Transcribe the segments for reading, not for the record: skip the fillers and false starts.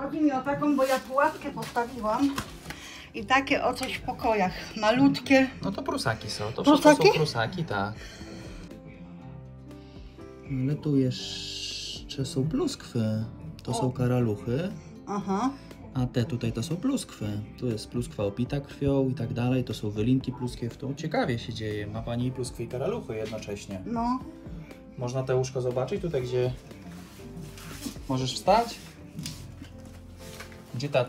Chodzi mi o taką, bo ja pułapkę postawiłam i takie o coś w pokojach, malutkie. No to prusaki są, to Prusaki? wszystko są prusaki, tak. Ale tu jeszcze są pluskwy, to są karaluchy, Aha. a te tutaj to są pluskwy. Tu jest pluskwa opita krwią i tak dalej, to są wylinki pluskie. W tą ciekawie się dzieje, ma pani i pluskwy i karaluchy jednocześnie. No. Można te łóżko zobaczyć tutaj, gdzie możesz wstać? Gdzie ta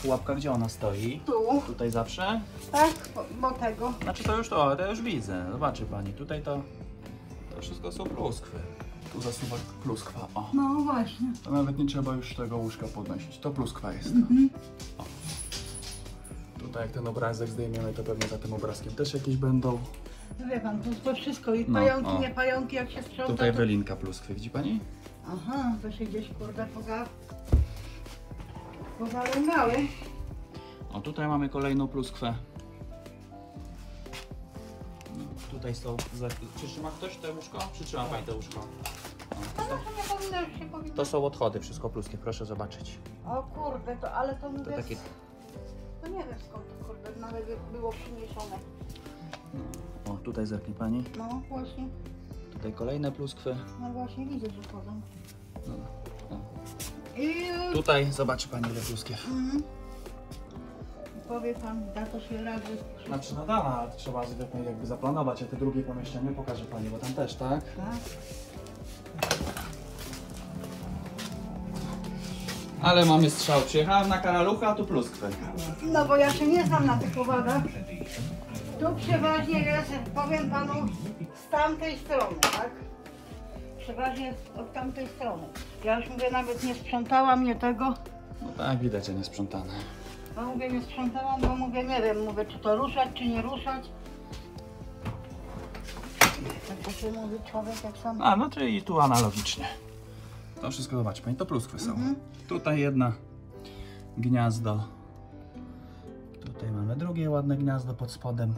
pułapka, gdzie ona stoi? Tu. Tutaj zawsze? Tak, bo tego. Znaczy to już widzę. Zobaczy pani, tutaj to wszystko są pluskwy. Tu zasuwa pluskwa, o. No właśnie. To nawet nie trzeba już tego łóżka podnosić, to pluskwa jest. O. Tutaj jak ten obrazek zdejmiemy, to pewnie za tym obrazkiem też jakieś będą. Wie pan, to wszystko i No, pająki, o. nie pająki, jak się sprząta. Tutaj to... wylinka pluskwy, widzi pani? Aha, to się gdzieś kurde pozalęgały. O, tutaj mamy kolejną pluskwę. No, tutaj są... Przytrzyma ktoś te łóżko? Przytrzyma pani te łóżko. O, No to nie powinno, już się powinno. to są odchody, wszystko pluskie, proszę zobaczyć. O kurde, to ale to mówię... To takie... To nie wiem skąd to kurde nawet było przyniesione. No, o, tutaj zerknie pani. No właśnie, Tutaj kolejne pluskwy. no właśnie widzę, że chodzą. No, o. I... Tutaj zobaczy pani ile pluskiew. Powie pan, da to się razy. Znaczy no da, ale trzeba jakby zaplanować, a te drugie pomieszczenie pokażę pani, bo tam też, tak? Tak? Ale mamy strzał, przyjechałem na karalucha, a tu pluskwy. No bo ja się nie znam na tych uwagach. Tu przeważnie jest, powiem panu, z tamtej strony, tak? Przeważnie od tamtej strony. Ja już mówię, nawet nie sprzątałam, nie tego. No tak, widać, że nie sprzątane. No mówię, nie sprzątałam, bo mówię, nie wiem, mówię, czy to ruszać, czy nie ruszać. Tak to się mówi człowiek, jak sam... A, no czyli tu analogicznie. To wszystko zobacz pani, to pluskwy są. Tutaj jedna gniazdo. Tutaj mamy drugie ładne gniazdo pod spodem.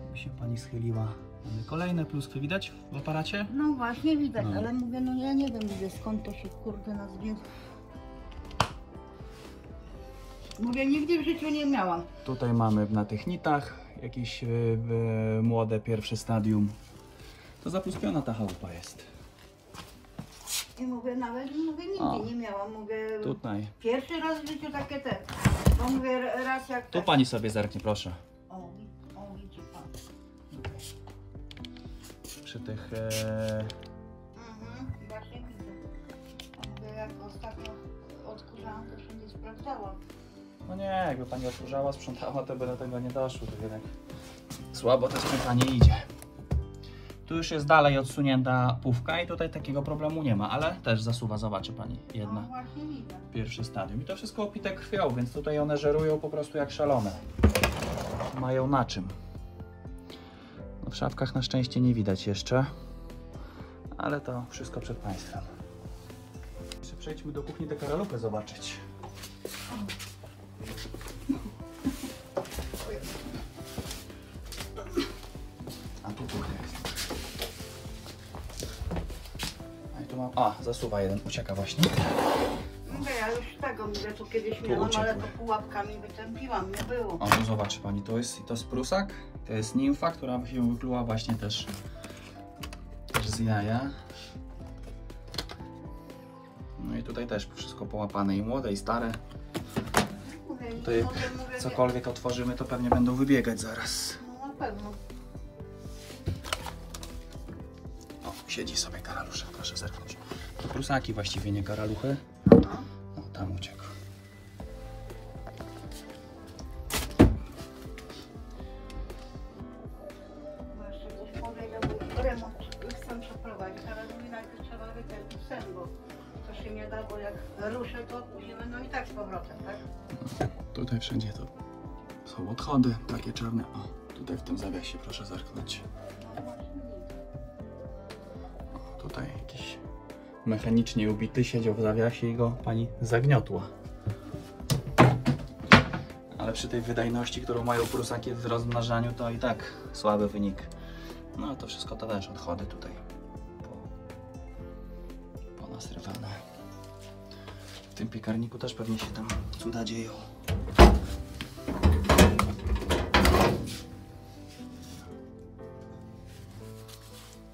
Jakby się pani schyliła. Mamy kolejne pluskwy, widać w aparacie? No właśnie widać, No. ale mówię, no ja nie wiem, mówię, skąd to się kurde nazwie. Mówię, nigdy w życiu nie miałam. Tutaj mamy na tych nitach jakieś młode pierwsze stadium. To zapluskiona ta chałupa jest. I mówię, nawet mówię, nigdy O. nie miałam. Mówię, Tutaj. pierwszy raz w życiu takie te. Bo mówię, raz jak Tu tak. pani sobie zerknie, proszę. O, widzi pan. Przy tych... Właśnie widzę. A mówię, jak ostatnio odkurzałam, to wszędzie sprawdzałam. No nie, jakby pani odkurzała, sprzątała, to by do tego nie doszło. To jednak słabo to sprzątanie idzie. Tu już jest dalej odsunięta pówka i tutaj takiego problemu nie ma, ale też zasuwa, zobaczy pani, No jedna. właśnie widzę. Pierwsze stadium. I to wszystko opite krwią, więc tutaj one żerują po prostu jak szalone. Mają na czym. No w szafkach na szczęście nie widać jeszcze, ale to wszystko przed państwem. Jeszcze przejdźmy do kuchni te karaluchy zobaczyć. A tu kuchnia jest. A i tu mam... A, zasuwa jeden, ucieka właśnie. Mówię, ja już tego mówię, tu kiedyś Tu miałam, ale uciekły. to pułapkami wytępiłam, nie było. O, tu zobaczy pani, to jest prusak, to jest nimfa, która się wykluła właśnie też z jaja. No i tutaj też wszystko połapane, i młode, i stare. Mówię, Tutaj mówię, cokolwiek otworzymy, to pewnie będą wybiegać zaraz. no na pewno. O, siedzi sobie karaluszek, proszę zerknąć. To prusaki właściwie, nie karaluchy. O, tam uciekł. Bo jeszcze coś powiedział, bo remont chcę przeprowadzić, ale mówi, najpierw trzeba wytępić sen, bo to się nie da, bo jak ruszę, to później będą i tak z powrotem, tak? Tutaj wszędzie to są odchody, takie czarne. O, tutaj w tym zawiasie proszę zerknąć. No właśnie widzę. O, tutaj jakiś mechanicznie ubity siedział w zawiasie i go pani zagniotła. Ale przy tej wydajności, którą mają prusaki w rozmnażaniu, to i tak słaby wynik. No to wszystko to też odchody tutaj ponasrywane. W tym piekarniku też pewnie się tam cuda dzieją.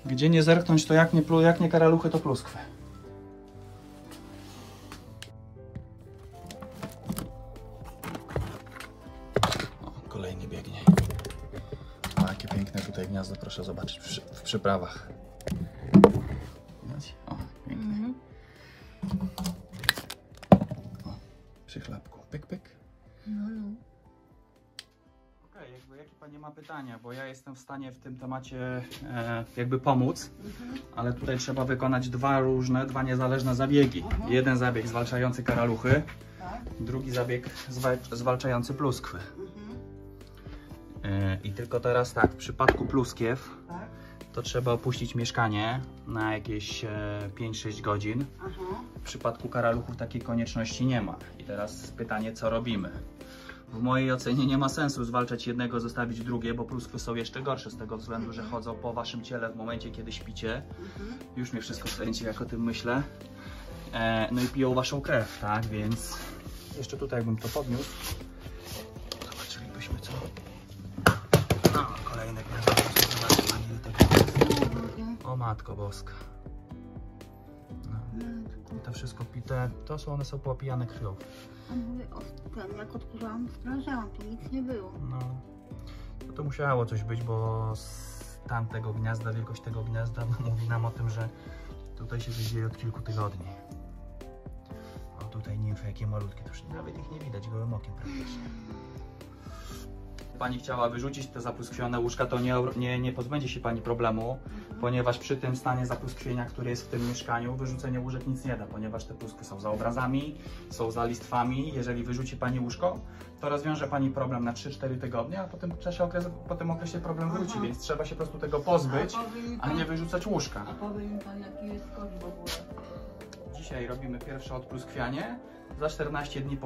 Gdzie nie zerknąć, to jak nie karaluchy, to pluskwy. O, kolejny biegnie. O, jakie piękne tutaj gniazdo, proszę zobaczyć w przyprawach. Widać? O, piękne. O, przy chlebku. Pyk, pyk. No. Okej, jakie Pani ma pytania, bo ja jestem w stanie w tym temacie jakby pomóc, ale tutaj trzeba wykonać dwa niezależne zabiegi. Jeden zabieg zwalczający karaluchy, Tak. drugi zabieg zwalczający pluskwy. I tylko teraz tak, w przypadku pluskiew Tak. to trzeba opuścić mieszkanie na jakieś 5-6 godzin. Aha. W przypadku karaluchów takiej konieczności nie ma. I teraz pytanie, co robimy? W mojej ocenie nie ma sensu zwalczać jednego, zostawić drugie, bo pluskwy są jeszcze gorsze z tego względu, że chodzą po waszym ciele w momencie, kiedy śpicie. Już mnie wszystko kręci, jak o tym myślę. No i piją waszą krew, tak? Więc jeszcze tutaj jakbym to podniósł, zobaczylibyśmy co. No, kolejne gniazdo. Zobaczcie Pani do tego. O Matko Boska. No. I to wszystko pite, one są poopijane krwią. A mówię, jak odkurzałam, sprawdzałam, to nic nie było. No, to musiało coś być, bo z tamtego gniazda, wielkość tego gniazda mówi nam o tym, że tutaj się coś dzieje od kilku tygodni. O, tutaj nimfy jakie malutkie, to już nawet ich nie widać gołym okiem praktycznie. Pani chciała wyrzucić te zapluskwione łóżka, to nie pozbędzie się Pani problemu, ponieważ przy tym stanie zapluskwienia, który jest w tym mieszkaniu, wyrzucenie łóżek nic nie da, ponieważ te pluskwy są za obrazami, są za listwami. Jeżeli wyrzuci Pani łóżko, to rozwiąże Pani problem na 3-4 tygodnie, a po tym okresie problem wróci, więc trzeba się po prostu tego pozbyć, a nie wyrzucać łóżka. A powie mi Pan, jaki jest koszt w ogóle? Dzisiaj robimy pierwsze odpluskwianie. Za 14 dni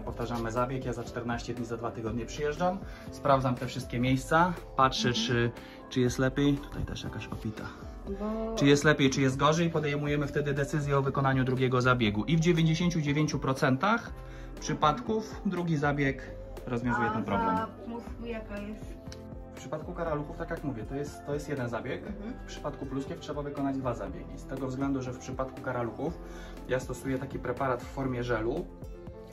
powtarzamy zabieg. Ja za 14 dni, za 2 tygodnie przyjeżdżam. Sprawdzam te wszystkie miejsca. Patrzę, czy jest lepiej. Tutaj też jakaś opita. Czy jest lepiej, czy jest gorzej. Podejmujemy wtedy decyzję o wykonaniu drugiego zabiegu. I w 99% przypadków drugi zabieg rozwiązuje ten problem. A pluskwy jaka jest? W przypadku karaluchów, tak jak mówię, to jest jeden zabieg. W przypadku pluskiew trzeba wykonać 2 zabiegi. Z tego względu, że w przypadku karaluchów ja stosuję taki preparat w formie żelu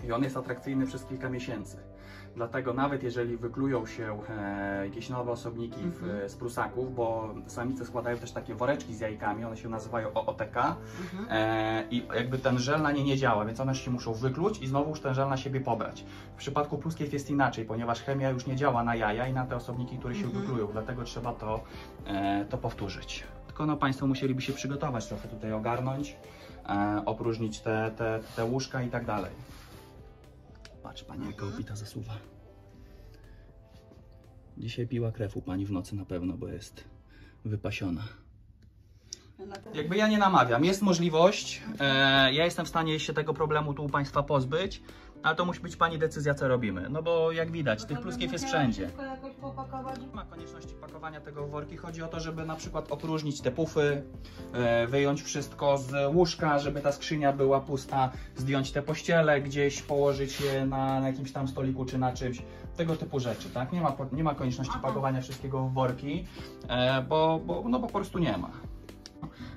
i on jest atrakcyjny przez kilka miesięcy. Dlatego nawet jeżeli wyklują się jakieś nowe osobniki z prusaków, bo samice składają też takie woreczki z jajkami, one się nazywają OOTK i jakby ten żel na nie nie działa, więc one się muszą wykluć i znowu już ten żel na siebie pobrać. W przypadku pluskiew jest inaczej, ponieważ chemia już nie działa na jaja i na te osobniki, które się wyklują, dlatego trzeba to powtórzyć. Tylko no, Państwo musieliby się przygotować, trochę tutaj ogarnąć, opróżnić te łóżka i tak dalej. Patrz Pani, jaka opita zasuwa. Dzisiaj piła krew u Pani w nocy na pewno, bo jest wypasiona. Jakby ja nie namawiam, jest możliwość, ja jestem w stanie się tego problemu tu u Państwa pozbyć, ale to musi być Pani decyzja, co robimy. No bo jak widać, tych pluskiew jest wszędzie. Jakoś popakować? Nie ma konieczności pakowania tego w worki. Chodzi o to, żeby na przykład opróżnić te pufy, wyjąć wszystko z łóżka, żeby ta skrzynia była pusta, zdjąć te pościele, gdzieś położyć je na jakimś tam stoliku czy na czymś. Tego typu rzeczy, tak? Nie ma konieczności pakowania wszystkiego w worki, bo po prostu nie ma.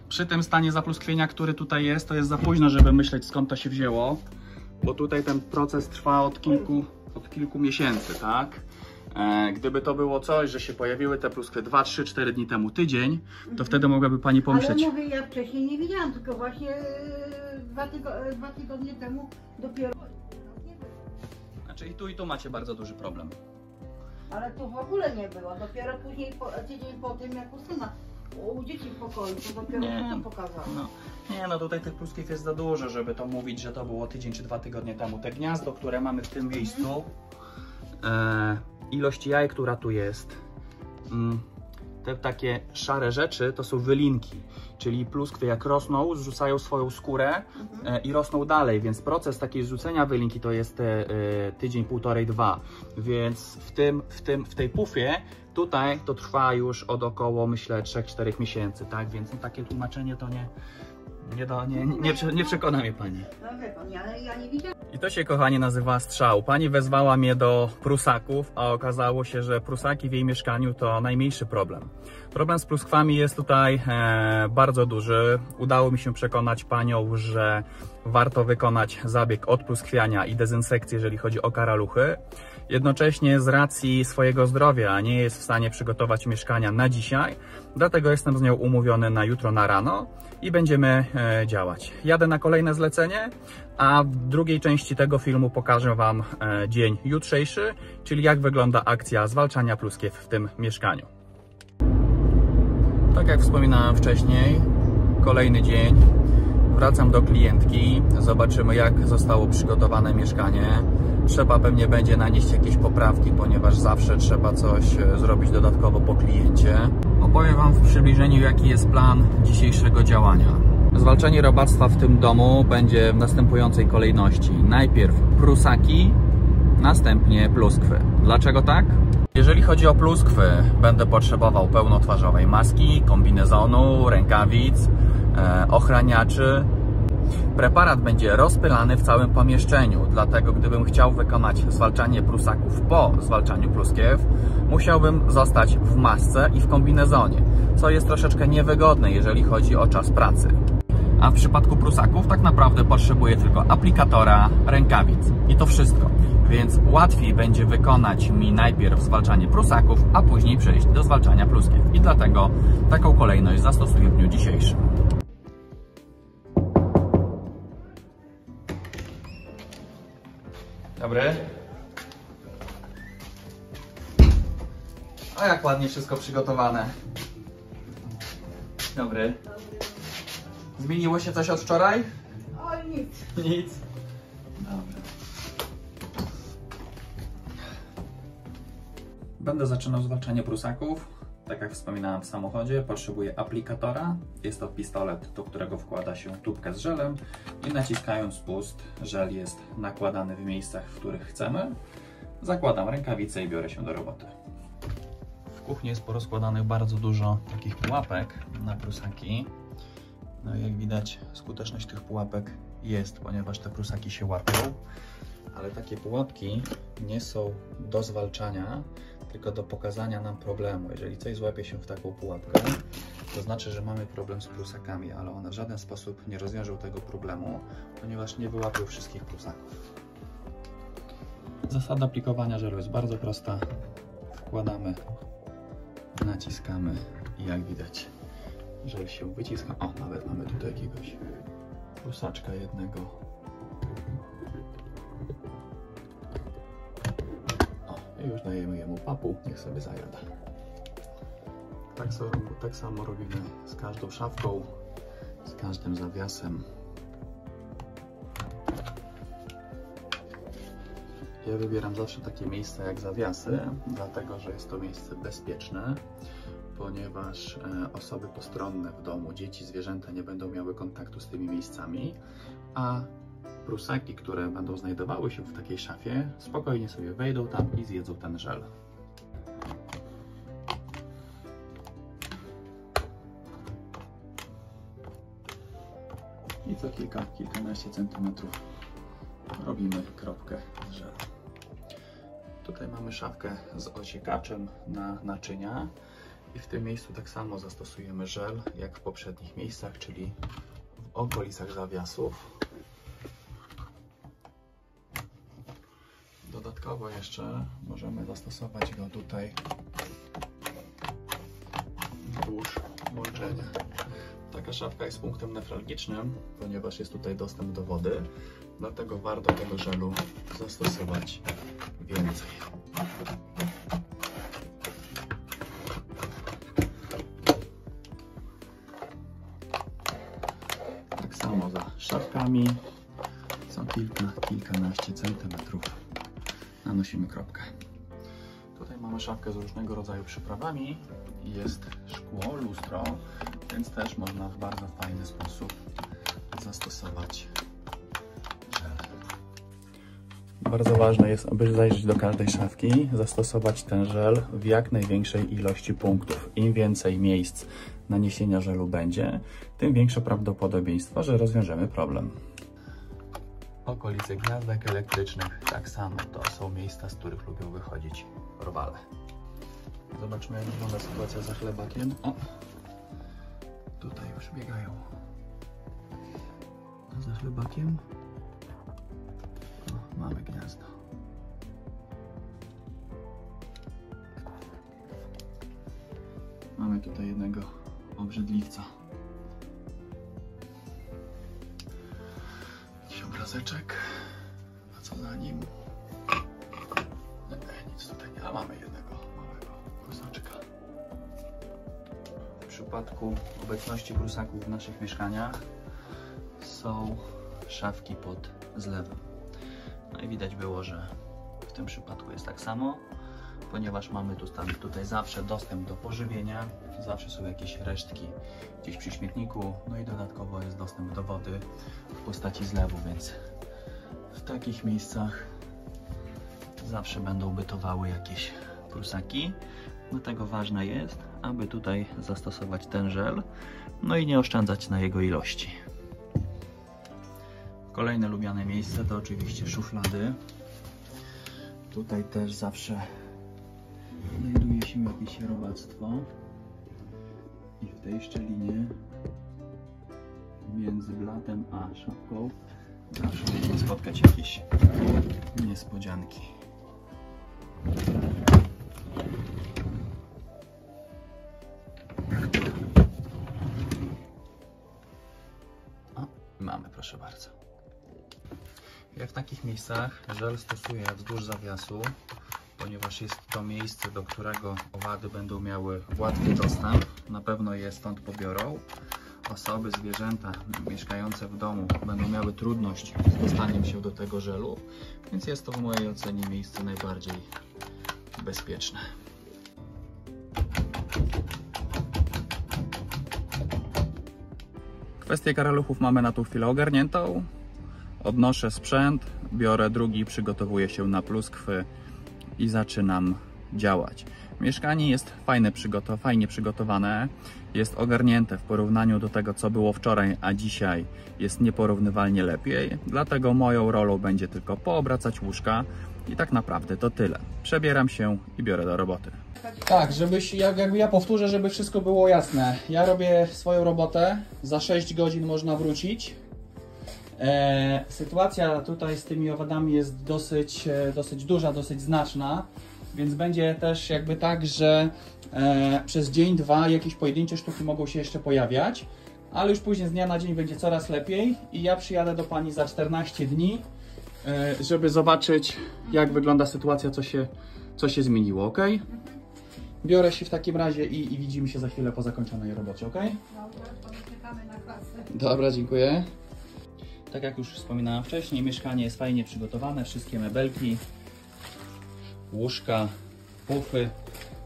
Przy tym stanie zapluskwienia, który tutaj jest, to jest za późno, żeby myśleć, skąd to się wzięło, bo tutaj ten proces trwa od kilku miesięcy, tak? Gdyby to było coś, że się pojawiły te pluskwy 2, 3, 4 dni temu, tydzień, to wtedy mogłaby Pani pomyśleć. Ale mówię, ja wcześniej nie widziałam, tylko właśnie 2 tygodnie temu dopiero. Znaczy i tu macie bardzo duży problem. Ale tu w ogóle nie było, dopiero później, tydzień po tym, jak u syna, u dzieci w pokoju, to dopiero się to pokazało. No tutaj tych pluskiew jest za dużo, żeby to mówić, że to było tydzień czy 2 tygodnie temu. Te gniazdo, które mamy w tym miejscu, ilość jaj, która tu jest, te takie szare rzeczy to są wylinki, czyli pluskwy jak rosną, zrzucają swoją skórę i rosną dalej, więc proces takiej zrzucenia wylinki to jest tydzień, półtorej, 2, więc w tej pufie tutaj to trwa już od około, myślę, 3-4 miesięcy, tak, więc takie tłumaczenie to Nie przekona mnie pani. No wie pan, ja nie widziałam. I to się, kochani, nazywa strzał. Pani wezwała mnie do prusaków, a okazało się, że prusaki w jej mieszkaniu to najmniejszy problem. Problem z pluskwami jest tutaj bardzo duży. Udało mi się przekonać panią, że warto wykonać zabieg odpluskwiania i dezynsekcji, jeżeli chodzi o karaluchy. Jednocześnie z racji swojego zdrowia nie jest w stanie przygotować mieszkania na dzisiaj, dlatego jestem z nią umówiony na jutro na rano i będziemy działać. Jadę na kolejne zlecenie, a w drugiej części tego filmu pokażę Wam dzień jutrzejszy, czyli jak wygląda akcja zwalczania pluskiew w tym mieszkaniu. Tak jak wspominałem wcześniej, kolejny dzień. Wracam do klientki, zobaczymy jak zostało przygotowane mieszkanie. Trzeba pewnie będzie nanieść jakieś poprawki, ponieważ zawsze trzeba coś zrobić dodatkowo po kliencie. Opowiem Wam w przybliżeniu, jaki jest plan dzisiejszego działania. Zwalczanie robactwa w tym domu będzie w następującej kolejności. Najpierw prusaki, następnie pluskwy. Dlaczego tak? Jeżeli chodzi o pluskwy, będę potrzebował pełnotwarzowej maski, kombinezonu, rękawic, ochraniaczy. Preparat będzie rozpylany w całym pomieszczeniu, dlatego gdybym chciał wykonać zwalczanie prusaków po zwalczaniu pluskiew, musiałbym zostać w masce i w kombinezonie, co jest troszeczkę niewygodne, jeżeli chodzi o czas pracy. A w przypadku prusaków tak naprawdę potrzebuję tylko aplikatora, rękawic i to wszystko. Więc łatwiej będzie wykonać mi najpierw zwalczanie prusaków, a później przejść do zwalczania pluskiew. I dlatego taką kolejność zastosuję w dniu dzisiejszym. Dobry. A jak ładnie wszystko przygotowane. Dobry. Zmieniło się coś od wczoraj? Oj, nic. Nic. Dobrze. Będę zaczynał zwalczanie prusaków. Tak jak wspominałem w samochodzie, potrzebuję aplikatora. Jest to pistolet, do którego wkłada się tubkę z żelem i naciskając spust, żel jest nakładany w miejscach, w których chcemy. Zakładam rękawice i biorę się do roboty. W kuchni jest porozkładanych bardzo dużo takich pułapek na prusaki. No i jak widać, skuteczność tych pułapek jest, ponieważ te prusaki się łapią. Ale takie pułapki nie są do zwalczania, tylko do pokazania nam problemu. Jeżeli coś złapie się w taką pułapkę, to znaczy, że mamy problem z prusakami, ale one w żaden sposób nie rozwiążą tego problemu, ponieważ nie wyłapią wszystkich prusaków. Zasada aplikowania żelu jest bardzo prosta. Wkładamy, naciskamy i jak widać, żel się wyciska. O, nawet mamy tutaj jakiegoś prusaczka jednego. I już dajemy jemu papu, niech sobie zajada. Tak samo robimy z każdą szafką, z każdym zawiasem. Ja wybieram zawsze takie miejsca jak zawiasy, dlatego że jest to miejsce bezpieczne, ponieważ osoby postronne w domu, dzieci, zwierzęta nie będą miały kontaktu z tymi miejscami, a prusaki, które będą znajdowały się w takiej szafie, spokojnie sobie wejdą tam i zjedzą ten żel. I co kilkanaście centymetrów robimy kropkę z żelu. Tutaj mamy szafkę z ociekaczem na naczynia i w tym miejscu tak samo zastosujemy żel jak w poprzednich miejscach, czyli w okolicach zawiasów. Dodatkowo jeszcze możemy zastosować go tutaj wzdłuż łączenia. Taka szafka jest punktem newralgicznym, ponieważ jest tutaj dostęp do wody, dlatego warto tego żelu zastosować więcej. Tak samo za szafkami, co kilkanaście centymetrów nanosimy kropkę. Tutaj mamy szafkę z różnego rodzaju przyprawami. Jest szkło, lustro, więc też można w bardzo fajny sposób zastosować żel. Bardzo ważne jest, aby zajrzeć do każdej szafki, zastosować ten żel w jak największej ilości punktów. Im więcej miejsc naniesienia żelu będzie, tym większe prawdopodobieństwo, że rozwiążemy problem. Okolice gniazdek elektrycznych tak samo, to są miejsca, z których lubią wychodzić robale. Zobaczmy, jak wygląda sytuacja za chlebakiem. O! Tutaj już biegają. A za chlebakiem mamy gniazdo. Mamy tutaj jednego obrzydliwca. Jakiś obrazeczek. A co za nim? Nic tutaj nie. A mamy jednego małego prusaczka. W przypadku obecności prusaków w naszych mieszkaniach są szafki pod zlewem. No i widać było, że w tym przypadku jest tak samo, ponieważ mamy tutaj zawsze dostęp do pożywienia, zawsze są jakieś resztki gdzieś przy śmietniku, no i dodatkowo jest dostęp do wody w postaci zlewu, więc w takich miejscach zawsze będą bytowały jakieś prusaki. Dlatego ważne jest, aby tutaj zastosować ten żel, no i nie oszczędzać na jego ilości. Kolejne lubiane miejsce to oczywiście szuflady. Tutaj też zawsze znajduje się jakieś robactwo i w tej szczelinie między blatem a szafką zawsze możemy spotkać jakieś niespodzianki. O, mamy, proszę bardzo. Ja w takich miejscach żel stosuję wzdłuż zawiasu, ponieważ jest to miejsce, do którego owady będą miały łatwy dostęp. Na pewno je stąd pobiorą. Osoby, zwierzęta mieszkające w domu będą miały trudność z dostaniem się do tego żelu, więc jest to w mojej ocenie miejsce najbardziej bezpieczne. Kwestię karaluchów mamy na tą chwilę ogarniętą. Odnoszę sprzęt, biorę drugi, przygotowuję się na pluskwy i zaczynam działać. Mieszkanie jest fajnie przygotowane, jest ogarnięte w porównaniu do tego, co było wczoraj, a dzisiaj jest nieporównywalnie lepiej. Dlatego moją rolą będzie tylko poobracać łóżka i tak naprawdę to tyle. Przebieram się i biorę do roboty. Tak, jakby ja powtórzę, żeby wszystko było jasne. Ja robię swoją robotę, za 6 godzin można wrócić. Sytuacja tutaj z tymi owadami jest dosyć duża, dosyć znaczna, więc będzie też jakby tak, że przez dzień, dwa jakieś pojedyncze sztuki mogą się jeszcze pojawiać, ale już później z dnia na dzień będzie coraz lepiej i ja przyjadę do Pani za 14 dni, żeby zobaczyć, jak wygląda sytuacja, co się zmieniło, ok? Biorę się w takim razie i widzimy się za chwilę po zakończonej robocie, ok? Dobra, czekamy na klasę. Dobra, dziękuję. Tak jak już wspominałem wcześniej, mieszkanie jest fajnie przygotowane, wszystkie mebelki, łóżka, pufy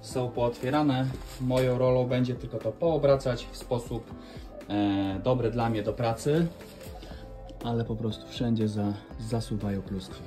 są pootwierane. Moją rolą będzie tylko to poobracać w sposób dobry dla mnie do pracy, ale po prostu wszędzie zasuwają pluskwy.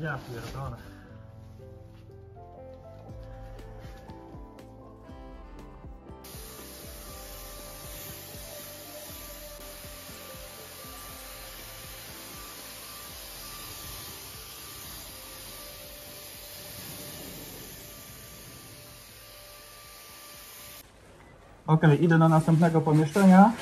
Ja pierdolę. Ok, idę do następnego pomieszczenia.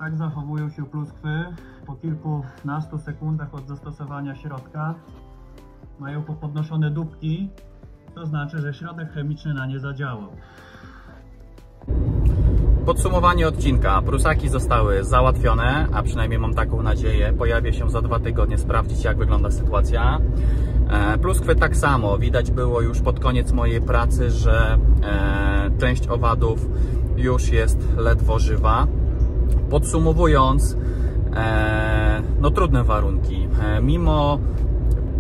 Tak zachowują się pluskwy po kilkunastu sekundach od zastosowania środka. Mają popodnoszone dupki, to znaczy, że środek chemiczny na nie zadziałał. Podsumowanie odcinka. Prusaki zostały załatwione, a przynajmniej mam taką nadzieję. Pojawię się za 2 tygodnie sprawdzić, jak wygląda sytuacja. Pluskwy tak samo. Widać było już pod koniec mojej pracy, że część owadów już jest ledwo żywa. Podsumowując, no trudne warunki. Mimo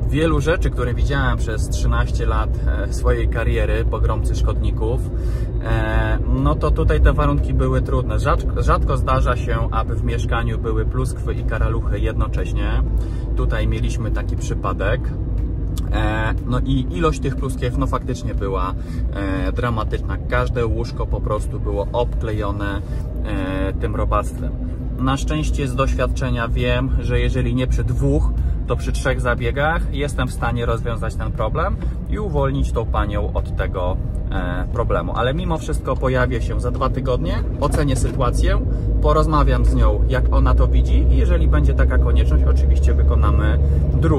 wielu rzeczy, które widziałem przez 13 lat swojej kariery pogromcy szkodników, no to tutaj te warunki były trudne. Rzadko zdarza się, aby w mieszkaniu były pluskwy i karaluchy jednocześnie. Tutaj mieliśmy taki przypadek. No i ilość tych pluskiew no faktycznie była dramatyczna. Każde łóżko po prostu było obklejone tym robactwem. Na szczęście z doświadczenia wiem, że jeżeli nie przy 2, to przy 3 zabiegach jestem w stanie rozwiązać ten problem i uwolnić tą panią od tego problemu. Ale mimo wszystko pojawię się za 2 tygodnie, ocenię sytuację, porozmawiam z nią, jak ona to widzi i jeżeli będzie taka konieczność, oczywiście wykonamy 2.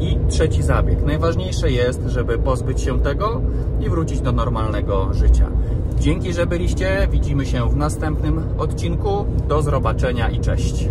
i 3 zabieg. Najważniejsze jest, żeby pozbyć się tego i wrócić do normalnego życia. Dzięki, że byliście. Widzimy się w następnym odcinku. Do zobaczenia i cześć.